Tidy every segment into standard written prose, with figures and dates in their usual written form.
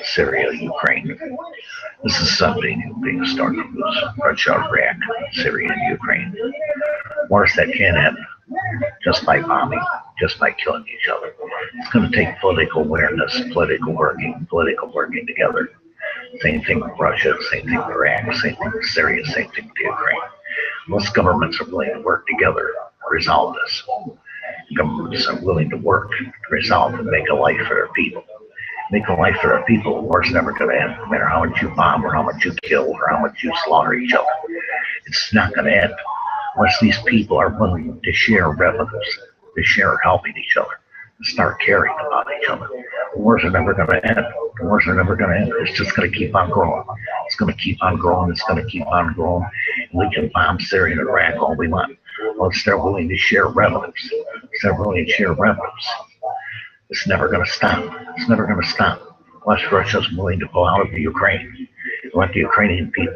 Syria, Ukraine. This is something being started with Russia, Iraq, Syria, and Ukraine. Wars that can't end just by bombing, just by killing each other. It's going to take political awareness, political working together. Same thing with Russia, same thing with Iraq, same thing with Syria, same thing with Ukraine. Most governments are willing to work together to resolve this. Governments are willing to work to resolve and make a life for their people. Make a life for their people. War's never going to end, no matter how much you bomb or how much you kill or how much you slaughter each other. It's not going to end unless these people are willing to share revenues, to share helping each other, to start caring about each other. The wars are never going to end. The wars are never going to end. It's just going to keep on growing. It's going to keep on growing. It's going to keep on growing. And we can bomb Syria and Iraq all we want. Once they're willing to share revenues, it's never going to stop. It's never going to stop. Unless Russia's willing to pull out of the Ukraine, let the Ukrainian people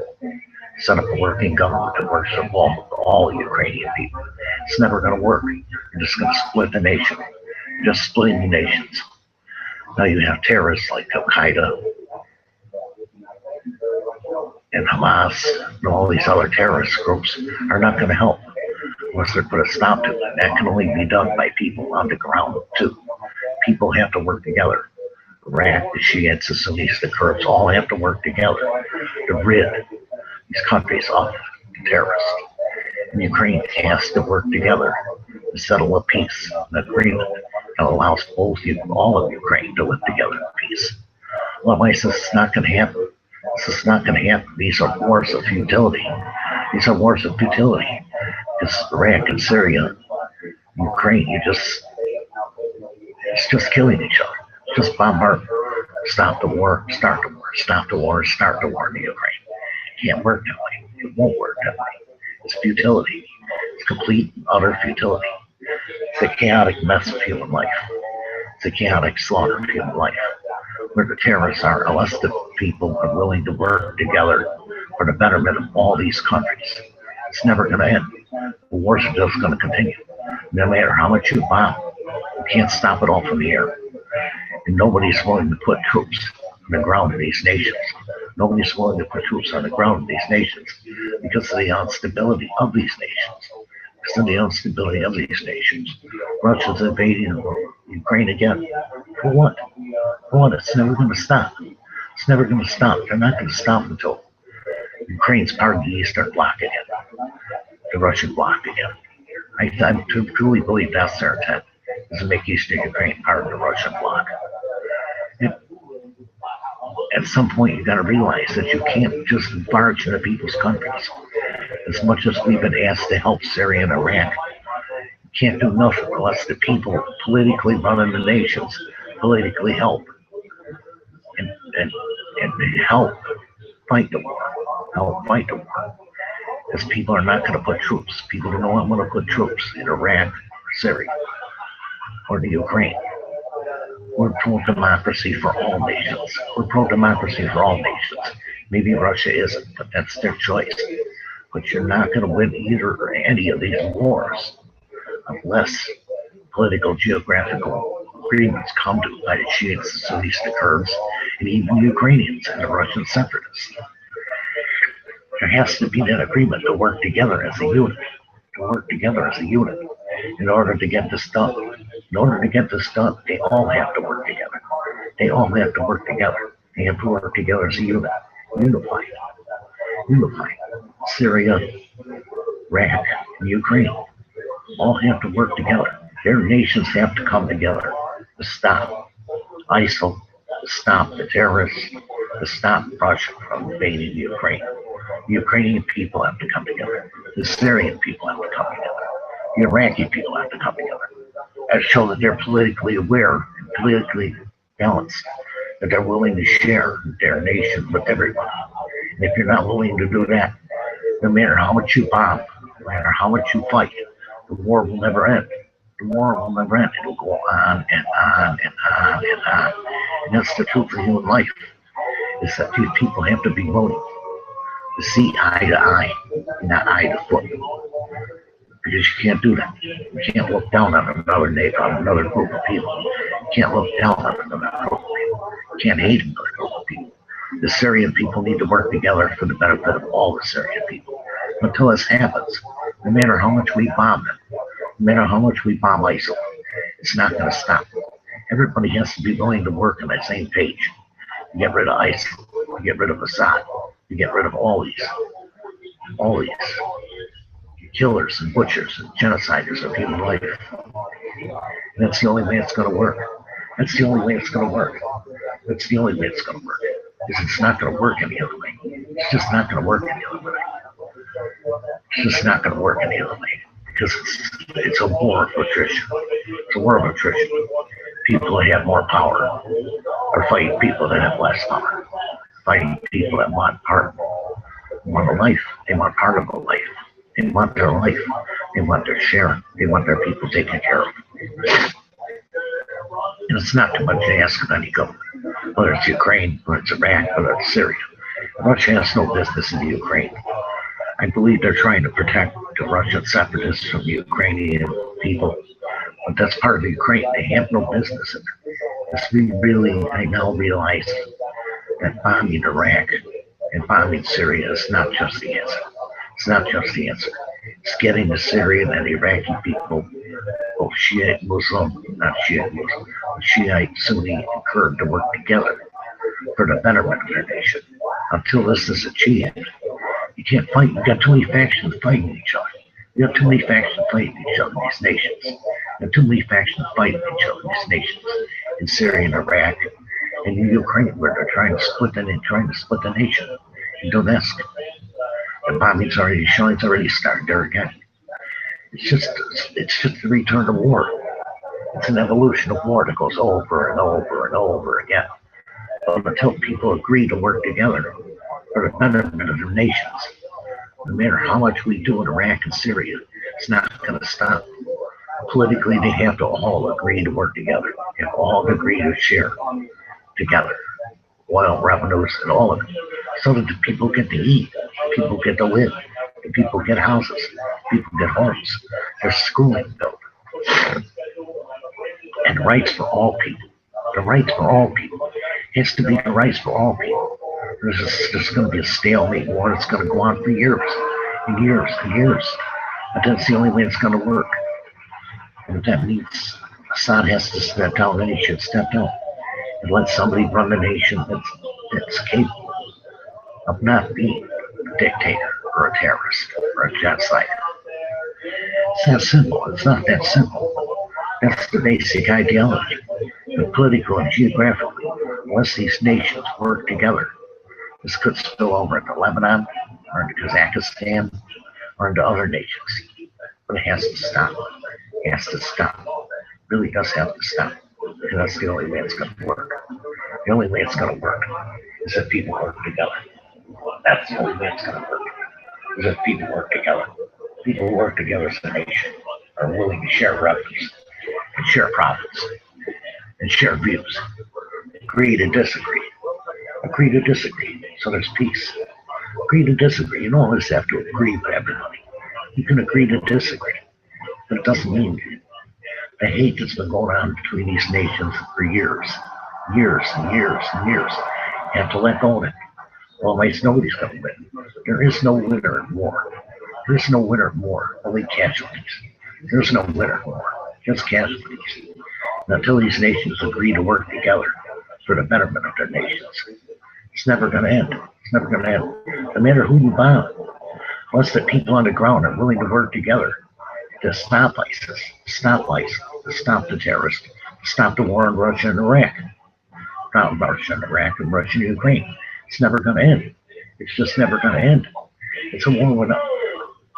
set up a working government that works for all Ukrainian people. It's never going to work. You're just going to split the nation. Just splitting the nations. Now you have terrorists like Al Qaeda and Hamas and all these other terrorist groups are not going to help unless they put a stop to it. And that can only be done by people on the ground too. People have to work together. Iraq, the Shiites, the Sunnis, the Kurds all have to work together to rid these countries off the terrorists. And Ukraine has to work together to settle a peace, an agreement that allows all of Ukraine to live together in peace. Otherwise, this is not going to happen. This is not going to happen. These are wars of futility. These are wars of futility. Because Iraq and Syria, Ukraine, it's just killing each other. Just bombard. Stop the war, start the war, stop the war, start the war in the Ukraine. It can't work that way. It won't work that way. It's futility. It's complete, utter futility. It's a chaotic mess of human life. It's a chaotic slaughter of human life. Where the terrorists are, unless the people are willing to work together for the betterment of all these countries, it's never going to end. The wars are just going to continue. No matter how much you bomb, you can't stop it all from the air. And nobody's willing to put troops on the ground in these nations. Nobody's willing to put troops on the ground in these nations because of the instability of these nations. Because of the instability of these nations. Russia's invading Ukraine again. For what? For what? It's never going to stop. It's never going to stop. They're not going to stop until Ukraine's part of the Eastern Bloc again. The Russian bloc again. I truly believe that's their intent, is to make Eastern Ukraine part of the Russian bloc. At some point, you got to realize that you can't just barge into people's countries. As much as we've been asked to help Syria and Iraq, you can't do nothing unless the people politically running the nations politically help and help fight the war. Help fight the war. Because people are not going to put troops. People don't want to put troops in Iraq or Syria or the Ukraine. We're pro-democracy for all nations. We're pro-democracy for all nations. Maybe Russia isn't, but that's their choice. But you're not going to win either or any of these wars unless political geographical agreements come to by the Shiites, the Sunnis, the Kurds, and even the Ukrainians and the Russian separatists. There has to be that agreement to work together as a unit. To work together as a unit in order to get this done. In order to get this done, they all have to work together. They all have to work together. They have to work together as a unit. Unified. Unified. Syria, Iraq, and Ukraine all have to work together. Their nations have to come together to stop ISIL, to stop the terrorists, to stop Russia from invading Ukraine. The Ukrainian people have to come together. The Syrian people have to come together. The Iraqi people have to come together and show that they're politically aware and politically balanced, that they're willing to share their nation with everyone. And if you're not willing to do that, no matter how much you bomb, no matter how much you fight, the war will never end. The war will never end. It'll go on and on and on and on. And that's the truth of human life, is that these people have to be willing to see eye to eye, not eye to foot. Because you can't do that. You can't look down on another group of people. You can't look down on another group of people. You can't hate another The Syrian people need to work together for the benefit of all the Syrian people. Until this happens, no matter how much we bomb them, no matter how much we bomb ISIL, it's not going to stop. Everybody has to be willing to work on that same page. To get rid of ISIL, to get rid of Assad, to get rid of all these killers and butchers and genociders of human life. And that's the only way it's going to work. That's the only way it's going to work. That's the only way it's going to work. Because it's not going to work any other way. It's just not going to work any other way. It's just not going to work any other way. Because it's a war of attrition. It's a war of attrition. People that have more power are fighting people that have less power. Fighting people that want a life. They want part of a life. They want their life. They want their share. They want their people taken care of. And it's not too much to ask of any government, whether it's Ukraine, whether it's Iraq, whether it's Syria. Russia has no business in the Ukraine. I believe they're trying to protect the Russian separatists from the Ukrainian people, but that's part of Ukraine. They have no business in it. I now realize that bombing Iraq and bombing Syria is not just the answer. It's not just the answer. It's getting the Syrian and Iraqi people, both Shiite Muslim, not Shiite Muslim, Shiite, Sunni, and Kurd, to work together for the betterment of their nation. Until this is achieved, you can't fight. You've got too many factions fighting each other. You have too many factions fighting each other in these nations. You have too many factions fighting each other in these nations. In Syria and Iraq and in Ukraine, where they're trying to split the nation. In Donetsk, the bombing's already shown. It's already started there again. It's just the return to war. It's an evolution of war that goes over and over and over again. But until people agree to work together for the betterment of their nations, no matter how much we do in Iraq and Syria, it's not going to stop. Politically, they have to all agree to work together. They have all to agree to share together oil revenues and all of it, so that the people get to eat, people get to live, the people get houses, people get homes, there's schooling built, and rights for all people. The rights for all people has to be the rights for all people. There's going to be a stalemate war that's going to go on for years and years and years. But that's the only way it's going to work. And if that means Assad has to step down, then he should step down and let somebody run the nation that's capable of not being a dictator or a terrorist or a genocider. It's that simple. It's not that simple. That's the basic ideology. But politically and geographically, unless these nations work together, this could spill over into Lebanon or into Kazakhstan or into other nations. But it has to stop. It has to stop. It really does have to stop. Because that's the only way it's going to work. The only way it's going to work is if people work together. That's the only way it's going to work. Is if people work together. People who work together as a nation are willing to share revenues and share profits and share views. Agree to disagree. Agree to disagree. So there's peace. Agree to disagree. You don't always have to agree with everybody. You can agree to disagree. But it doesn't mean the hate that's been going on between these nations for years and years and years. You have to let go of it. Otherwise, nobody's going to win. There is no winner in war. There is no winner in war, only casualties. There's no winner in war, just casualties. And until these nations agree to work together for the betterment of their nations, it's never going to end. It's never going to end. No matter who you bomb, unless the people on the ground are willing to work together to stop ISIS, to stop the terrorists, to stop the war in Russia and Iraq. Not Russia and Iraq and Russia and Ukraine. It's never going to end. It's just never going to end. It's a war without,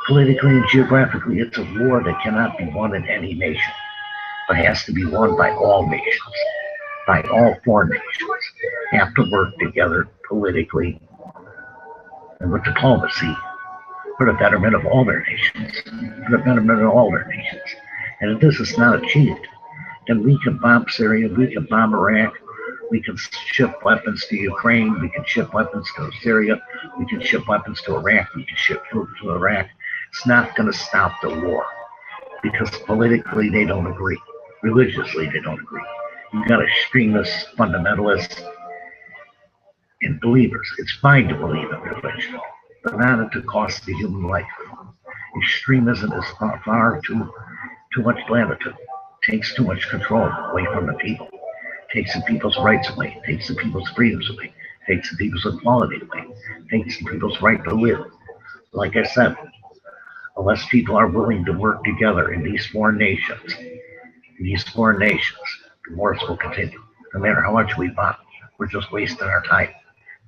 politically and geographically, it's a war that cannot be won in any nation, but has to be won by all nations, by all four nations. Have to work together politically and with diplomacy for the betterment of all their nations, for the betterment of all their nations. And if this is not achieved, then we can bomb Syria, we can bomb Iraq, we can ship weapons to Ukraine, we can ship weapons to Syria, we can ship weapons to Iraq, we can ship food to Iraq. It's not going to stop the war because politically they don't agree. Religiously they don't agree. You've got extremists, fundamentalists, and believers. It's fine to believe in religion, but not at the cost of the human life. Extremism is far too much latitude, takes too much control away from the people, takes the people's rights away, takes the people's freedoms away, takes the people's equality away, takes the people's right to live. Like I said, unless people are willing to work together in these foreign nations, the wars will continue. No matter how much we bomb, we're just wasting our time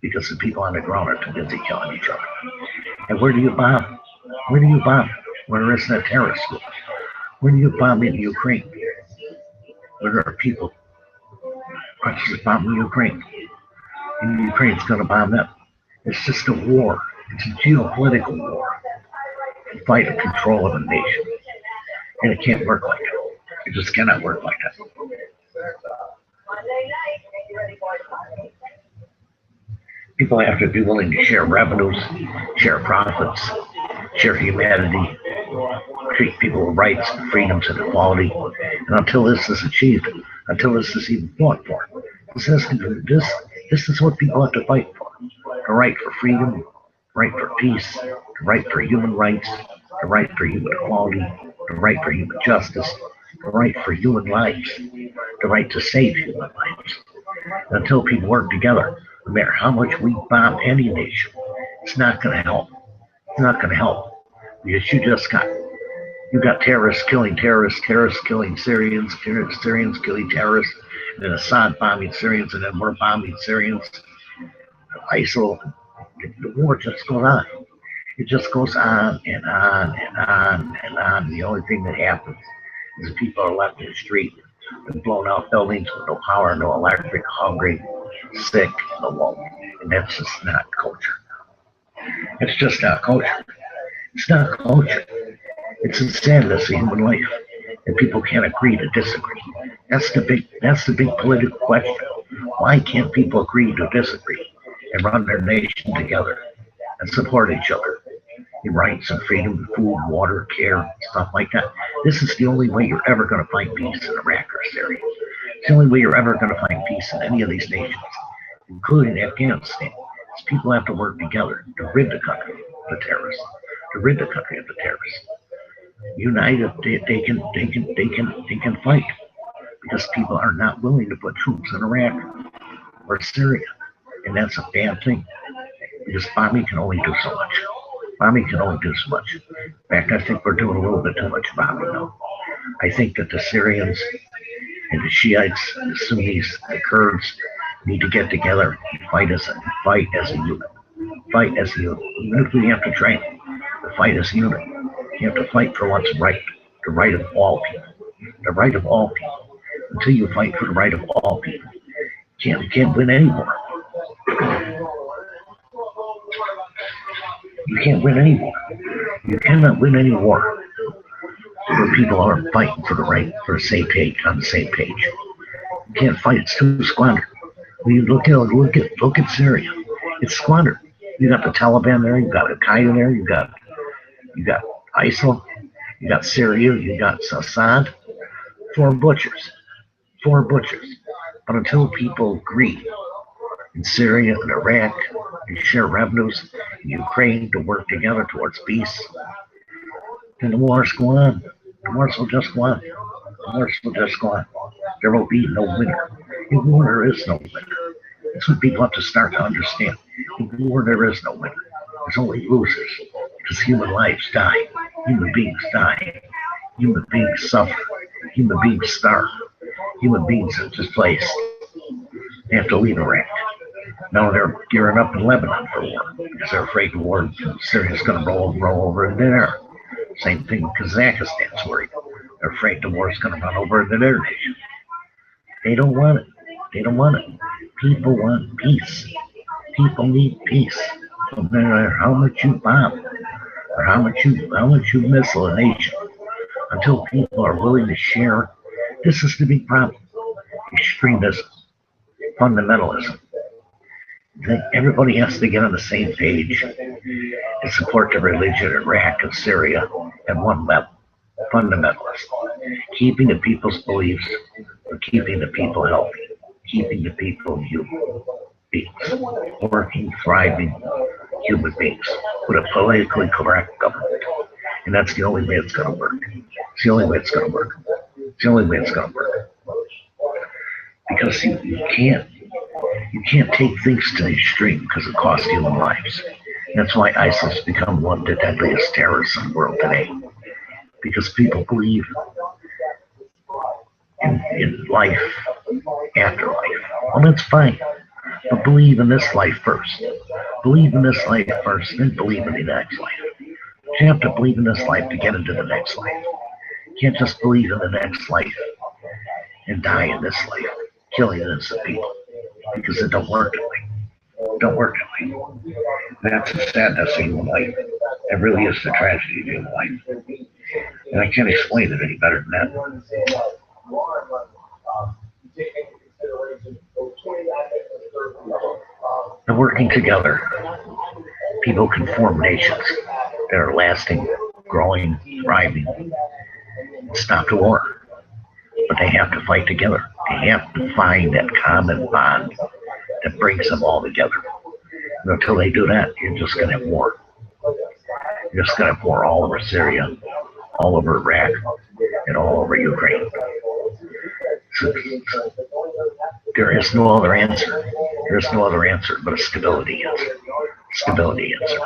because the people on the ground are too busy killing each other. And where do you bomb? Where do you bomb? Where isn't a terrorist group? Where do you bomb in Ukraine? Where are people just bombing Ukraine? And Ukraine's going to bomb them. It's just a war. It's a geopolitical war to fight the control of a nation. And it can't work like that. It just cannot work like that. People have to be willing to share revenues, share profits, share humanity, treat people with rights, freedoms, and equality. And until this is achieved, until this is even fought for, this is what people have to fight for. The right for freedom, the right for peace, the right for human rights, the right for human equality, the right for human justice, the right for human lives, the right to save human lives. And until people work together, no matter how much we bomb any nation, it's not going to help. It's not going to help because you got terrorists killing terrorists, terrorists killing Syrians, Syrians killing terrorists, and then Assad bombing Syrians, and then we're bombing Syrians. ISIL, the war just goes on. It just goes on and on and on and on. The only thing that happens is people are left in the street with blown out buildings with no power, no electric, hungry, sick, and alone. And that's just not culture. It's just not culture. It's not culture. It's the sadness of human life. And people can't agree to disagree. That's the big political question. Why can't people agree to disagree and run their nation together and support each other in rights and freedom, food, water, care, stuff like that? This is the only way you're ever going to find peace in Iraq or Syria. It's the only way you're ever going to find peace in any of these nations, including Afghanistan. Is people have to work together to rid the country of the terrorists, to rid the country of the terrorists. United, they can fight because people are not willing to put troops in Iraq or Syria, and that's a bad thing. Because bombing can only do so much. Bombing can only do so much. In fact, I think we're doing a little bit too much bombing now. I think that the Syrians and the Shiites, the Sunnis, the Kurds need to get together and fight as a unit. Fight as a unit. Even if we have to train, to fight as a unit. You have to fight for what's right, the right of all people. The right of all people. Until you fight for the right of all people, you can't win any war. You can't win any war. You cannot win any war where people are fighting for the same page, on the same page. You can't fight. It's too squandered. When you look at Syria, it's squandered. You got the Taliban there. You got Al Qaeda there. You got ISIL. You got Syria. You got Assad. Four butchers. But until people agree in Syria and Iraq and share revenues in Ukraine to work together towards peace, then the wars go on. The wars will just go on. There will be no winner. In war, there is no winner. That's what people have to start to understand. In war, there is no winner. There's only losers because human lives die. Human beings die. Human beings suffer. Human beings starve. Human beings are displaced. They have to leave Iraq. Now they're gearing up in Lebanon for war because they're afraid the war in Syria is going to roll over into there. Same thing Kazakhstan's worried. They're afraid the war is going to run over into their nation. They don't want it. People want peace. People need peace. No matter how much you bomb or how much you missile a nation, until people are willing to share, this is the big problem. Extremism, fundamentalism. Everybody has to get on the same page and support the religion in Iraq and Syria at one level. Fundamentalist. Keeping the people's beliefs or keeping the people healthy. Keeping the people human. beings, working, thriving human beings with a politically correct government. And that's the only way it's going to work. It's the only way it's going to work. It's the only way it's going to work. Because you can't take things to the extreme because it costs human lives. That's why ISIS has become one of the deadliest terrorists in the world today. Because people believe in life after life. Well, that's fine. But believe in this life first. Believe in this life first, then believe in the next life. You have to believe in this life to get into the next life. You can't just believe in the next life and die in this life, killing innocent people. Because it don't work that way. It don't work that way. That's the sadness of human life. That really is the tragedy of human life. And I can't explain it any better than that. And working together, people can form nations that are lasting, growing, thriving, and stop the war. But they have to fight together. They have to find that common bond that brings them all together. And until they do that, you're just going to have war. You're just going to have war all over Syria, all over Iraq, and all over Ukraine. So, there is no other answer. There is no other answer but a stability answer. Stability answer.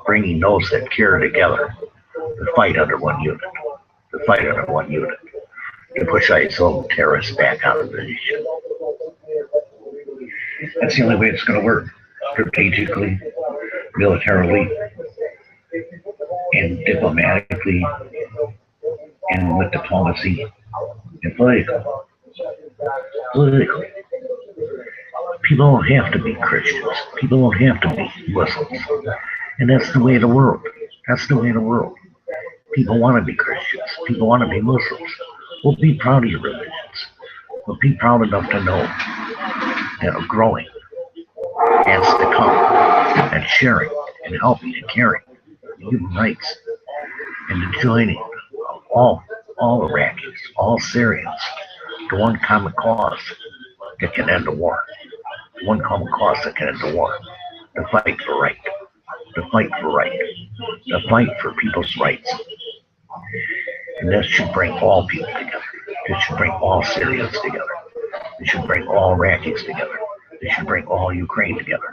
Bringing those that care together to fight under one unit. To fight under one unit. To push ISIL terrorists back out of the nation. That's the only way it's going to work. Strategically, militarily, and diplomatically, and with diplomacy, and politically. Politically. People don't have to be Christians. People don't have to be Muslims. And that's the way of the world. That's the way of the world. People want to be Christians. People want to be Muslims. Well, be proud of your religions. But be proud enough to know that are growing as to come and sharing and helping and caring human rights and the joining of all Iraqis, all Syrians to one common cause that can end the war. One common cause that can end the war. The fight for right. The fight for right. The fight for people's rights. And this should bring all people together. This should bring all Syrians together. This should bring all Iraqis together. This should bring all Ukraine together.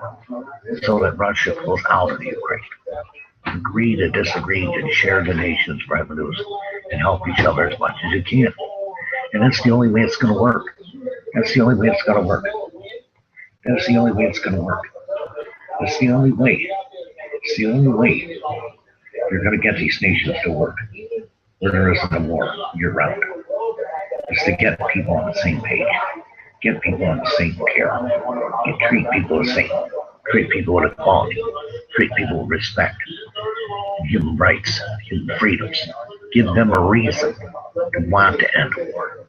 So that Russia pulls out of the Ukraine. Agree to disagree and share the nation's revenues and help each other as much as you can. And that's the only way it's going to work. That's the only way it's going to work. That's the only way it's going to work. That's the only way. It's the only way you're going to get these nations to work where there isn't a war year round. Is to get people on the same page. Get people on the same care. You treat people the same. Treat people with equality. Treat people with respect. Human rights, human freedoms. Give them a reason to want to end the war.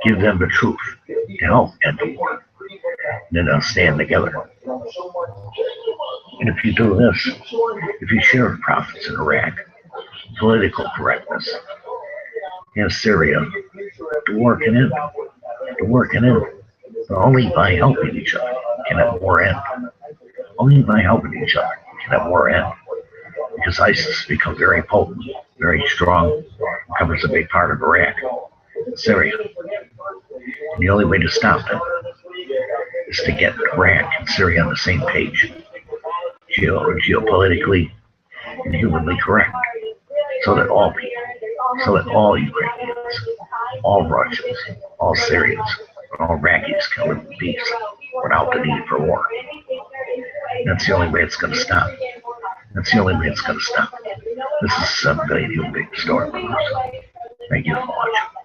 Give them the truth to help end the war. And then they'll stand together. And if you do this, if you share the profits in Iraq, political correctness, in Syria, the war can end. The war can end. But only by helping each other can that war end. Only by helping each other can that war end. Because ISIS has become very potent, very strong, covers a big part of Iraq, Syria. And the only way to stop them is to get Iraq and Syria on the same page, geopolitically and humanly correct, so that all people, so that all Ukrainians, all Russians, all Syrians, all Iraqis can live in peace without the need for war. That's the only way it's going to stop. That's the only way it's going to stop. This is a 7 billion human being story. Thank you for watching.